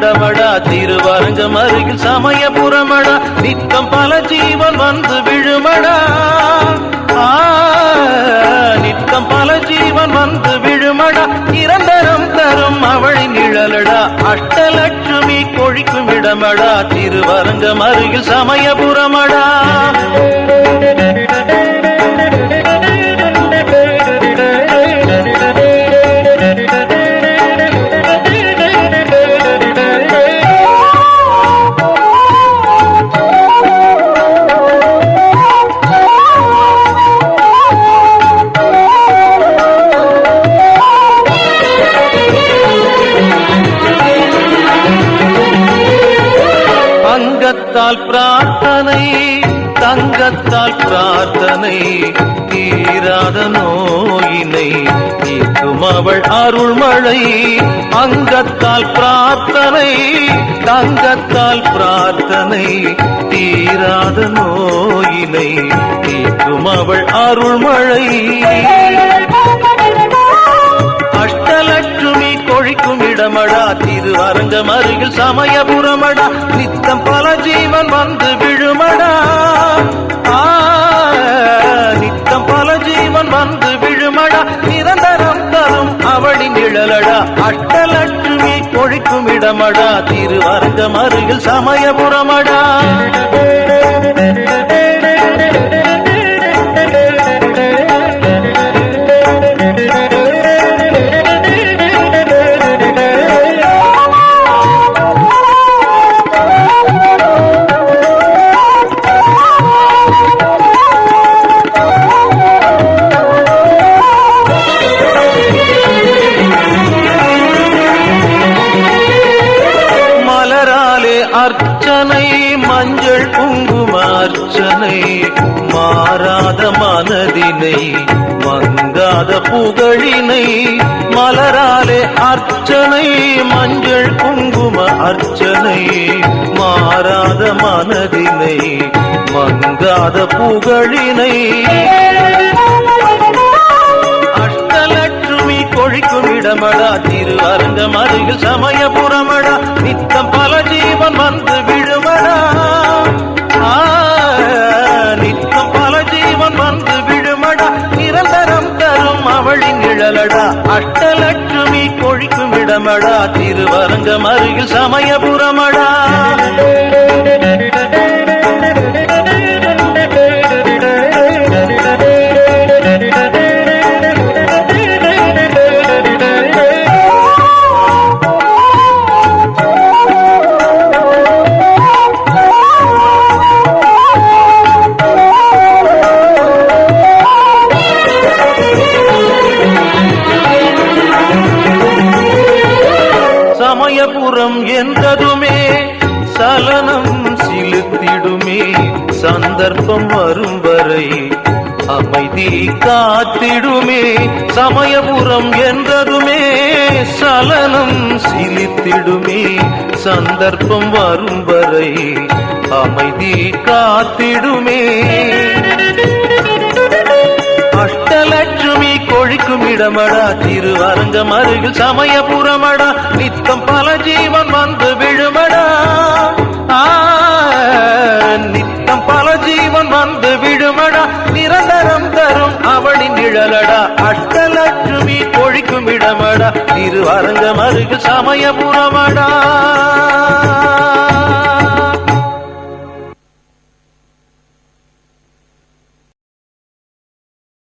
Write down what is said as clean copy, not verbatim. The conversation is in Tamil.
இடமடா திருவரங்கம் அருகில் சமயபுரமடா நித்தம் பல ஜீவன் வந்து விழுமடா நித்தம் பல ஜீவன் வந்து விழுமடா நிரந்தரம் தரும் அவளி நிழலடா அஷ்டலட்சுமி கொழிக்கும் இடமடா திருவரங்கம் அருகில் சமயபுரமடா தங்கத்தால் பிரார்த்தனை தங்கத்தால் பிரார்த்தனை தீராத நோயினை நீக்கும் அவள் அருள்மழை அங்கத்தால் பிரார்த்தனை தங்கத்தால் பிரார்த்தனை தீராத நோயினை நீக்கும் அவள் அருள்மழை அஷ்டலட்சுமி கொழிக்கும் இடமடா திருவரங்கம் அருகில் சமயபுரமடா நித்தம் பல ஜீவன் வந்து விழுமடா நித்தம் பல ஜீவன் வந்து விழுமடா நிரந்தரம் தரும் அவளி நிழலடா அஷ்டலட்சுமி கொழிக்கும் இடமடா திருவரங்கம் அருகில் சமயபுரமடா அர்ச்சனை மஞ்சள் குங்கும அர்ச்சனை மாறாத மனதினை மங்காத புகழினை மலராலே அர்ச்சனை மஞ்சள் குங்கும அர்ச்சனை மாறாத மனதினை மங்காத புகழினை அஷ்டலட்சுமி கொழிக்கும் இடமடா திருவரங்கம் அருகில் சமயபுரமடா நித்தம் பல ஜீவன் வந்து விழுமடா நித்தம் பல ஜீவன் வந்து விழுமடா நிரந்தரம் தரும் அவளி நிழலடா அஷ்டலட்சுமி கொழிக்கும் இடமடா திருவரங்கம் அருகில் சமயபுரமடா சமயபுரம் என்றதுமே சலனம் சிலுத்திடுமே சந்தர்ப்பம் வரும் வரை அமைதி காத்திடுமே சமயபுரம் என்றதுமே சலனம் சிலுத்திடுமே சந்தர்ப்பம் வரும் வரை அமைதி காத்திடுமே அஷ்டலட்சுமி கொழிக்கும் இடமடா திருவரங்கம் அருகில் சமயபுரமடா நித்தம் பல ஜீவன் வந்து விழுமடா நித்தம் பல ஜீவன் வந்து விழுமடா நிரந்தரம் தரும் அவளி நிழலடா அஷ்டலட்சுமி கொழிக்கும் இடமடா திருவரங்கம் அருகில் சமயபுரமடா